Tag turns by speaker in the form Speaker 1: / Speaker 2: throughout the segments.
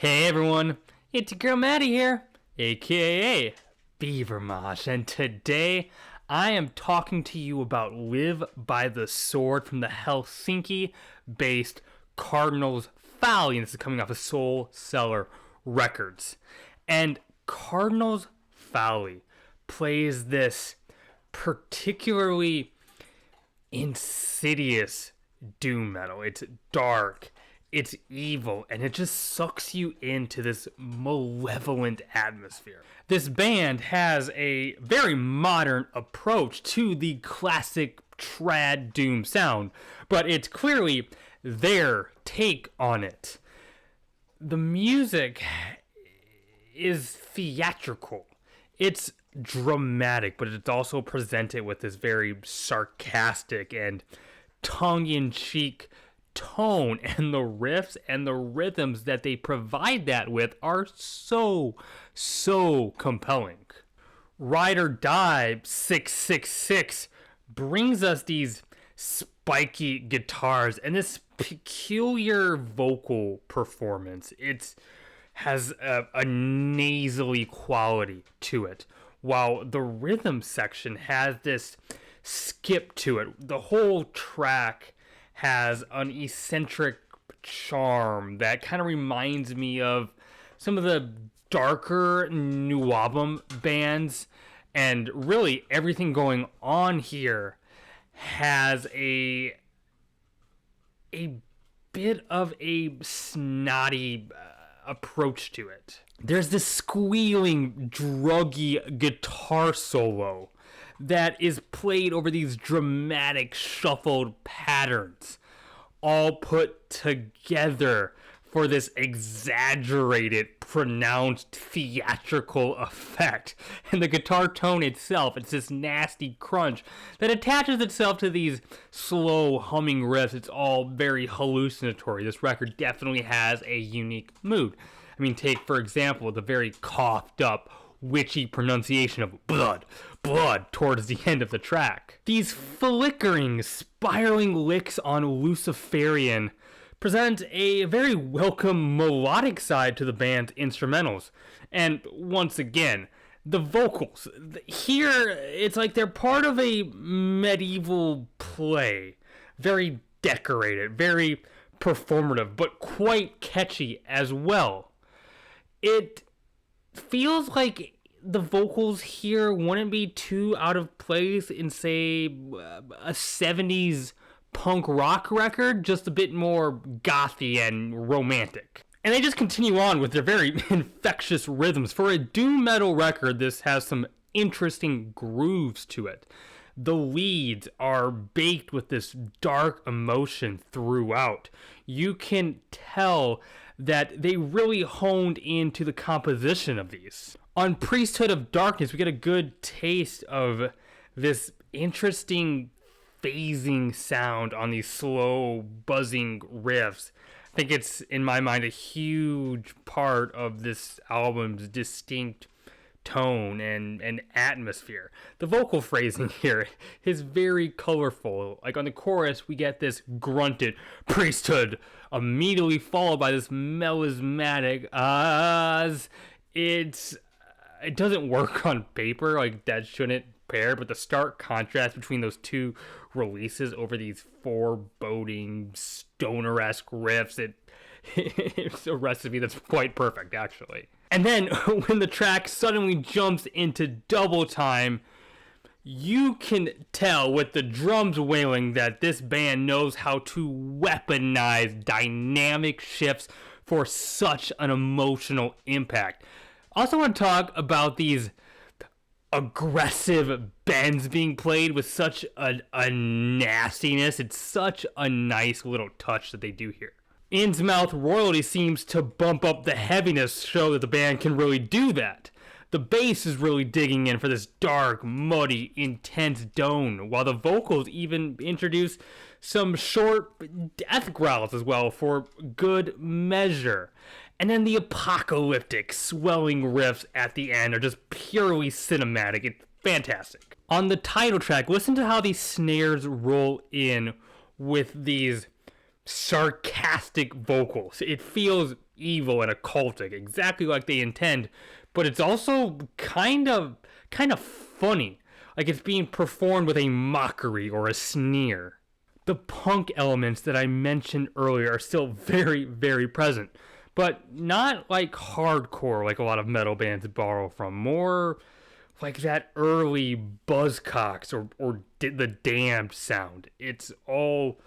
Speaker 1: Hey everyone, it's your girl Maddie here, aka Beaver Mosh, and today I am talking to you about Live by the Sword from the Helsinki-based Cardinals Folly, and this is coming off of Soul Cellar Records. And Cardinals Folly plays this particularly insidious doom metal. It's dark, it's evil, and it just sucks you into this malevolent atmosphere. This band has a very modern approach to the classic trad doom sound, but it's clearly their take on it. The music is theatrical. It's dramatic, but it's also presented with this very sarcastic and tongue-in-cheek tone, and the riffs and the rhythms that they provide that with are so compelling. Ride or Die 666 brings us these spiky guitars and this peculiar vocal performance. It has a nasally quality to it, while the rhythm section has this skip to it. The whole track has an eccentric charm that kind of reminds me of some of the darker new album bands, and really everything going on here has a bit of a snotty approach to it. There's this squealing, druggy guitar solo that is played over these dramatic shuffled patterns, all put together for this exaggerated, pronounced theatrical effect. And the guitar tone itself, it's this nasty crunch that attaches itself to these slow humming riffs. It's all very hallucinatory. This record definitely has a unique mood. I mean, take, for example, the very coughed up, witchy pronunciation of blood towards the end of the track. These flickering, spiraling licks on Luciferian present a very welcome melodic side to the band's instrumentals. And once again, the vocals. Here, it's like they're part of a medieval play. Very decorated, very performative, but quite catchy as well. It feels like the vocals here wouldn't be too out of place in, say, a 70s punk rock record, just a bit more gothy and romantic. And they just continue on with their very infectious rhythms. For a doom metal record, this has some interesting grooves to it. The leads are baked with this dark emotion throughout. You can tell that they really honed into the composition of these. On Priesthood of Darkness, we get a good taste of this interesting phasing sound on these slow, buzzing riffs. I think it's, in my mind, a huge part of this album's distinct tone and atmosphere. The vocal phrasing here is very colorful. Like on the chorus, we get this grunted priesthood, immediately followed by this melismatic ahs. It doesn't work on paper, like that shouldn't pair, but the stark contrast between those two releases over these foreboding stoner-esque riffs, it's a recipe that's quite perfect, actually. And then when the track suddenly jumps into double time, you can tell with the drums wailing that this band knows how to weaponize dynamic shifts for such an emotional impact. I also want to talk about these aggressive bends being played with such a nastiness. It's such a nice little touch that they do here. Innsmouth royalty seems to bump up the heaviness, show that the band can really do that. The bass is really digging in for this dark, muddy, intense drone, while the vocals even introduce some short death growls as well for good measure. And then the apocalyptic, swelling riffs at the end are just purely cinematic. It's fantastic. On the title track, listen to how these snares roll in with these sarcastic vocals. It feels evil and occultic, exactly like they intend, but it's also kind of funny, like it's being performed with a mockery or a sneer. The punk elements that I mentioned earlier are still very, very present, but not like hardcore like a lot of metal bands borrow from. More like that early Buzzcocks or the Damned sound. It's all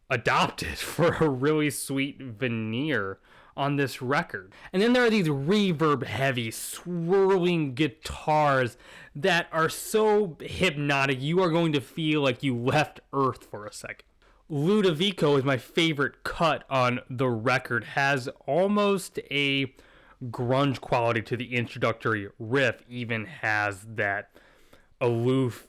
Speaker 1: adopted for a really sweet veneer on this record. And then there are these reverb heavy swirling guitars that are so hypnotic you are going to feel like you left Earth for a second. Ludovico is my favorite cut on the record. Has almost a grunge quality to the introductory riff, even has that aloof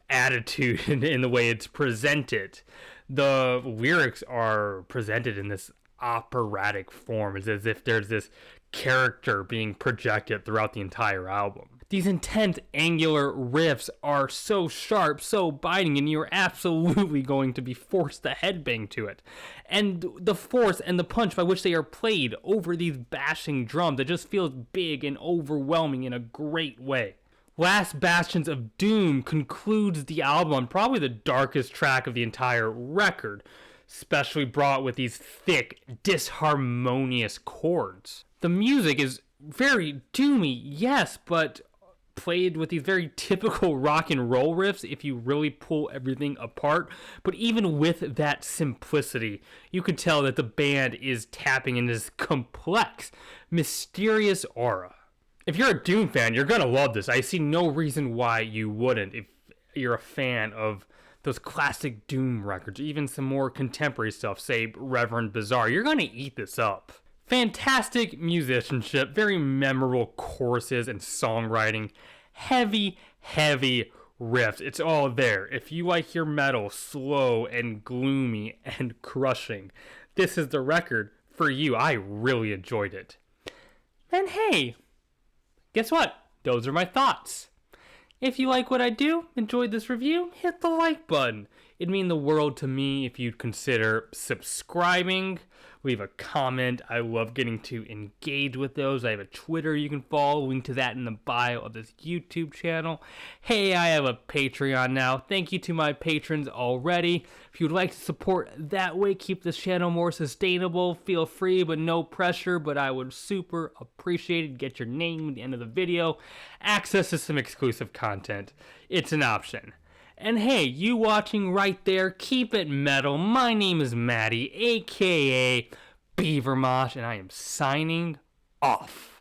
Speaker 1: attitude in the way it's presented. The lyrics are presented in this operatic form. It's as if there's this character being projected throughout the entire album. These intense angular riffs are so sharp, so biting, and you're absolutely going to be forced to headbang to it. And the force and the punch by which they are played over these bashing drums, it just feels big and overwhelming in a great way. Last Bastions of Doom concludes the album on probably the darkest track of the entire record, especially brought with these thick, disharmonious chords. The music is very doomy, yes, but played with these very typical rock and roll riffs if you really pull everything apart. But even with that simplicity, you can tell that the band is tapping into this complex, mysterious aura. If you're a Doom fan, you're gonna love this. I see no reason why you wouldn't if you're a fan of those classic Doom records, even some more contemporary stuff, say Reverend Bizarre. You're gonna eat this up. Fantastic musicianship, very memorable choruses and songwriting, heavy, heavy riffs. It's all there. If you like your metal slow and gloomy and crushing, this is the record for you. I really enjoyed it. And hey, guess what? Those are my thoughts. If you like what I do, enjoyed this review, hit the like button. It'd mean the world to me if you'd consider subscribing, leave a comment. I love getting to engage with those. I have a Twitter you can follow, link to that in the bio of this YouTube channel. Hey, I have a Patreon now. Thank you to my patrons already. If you'd like to support that way, keep this channel more sustainable, feel free but no pressure, but I would super appreciate it. Get your name at the end of the video, access to some exclusive content. It's an option. And hey, you watching right there, keep it metal. My name is Maddie, aka Beaver Mosh, and I am signing off.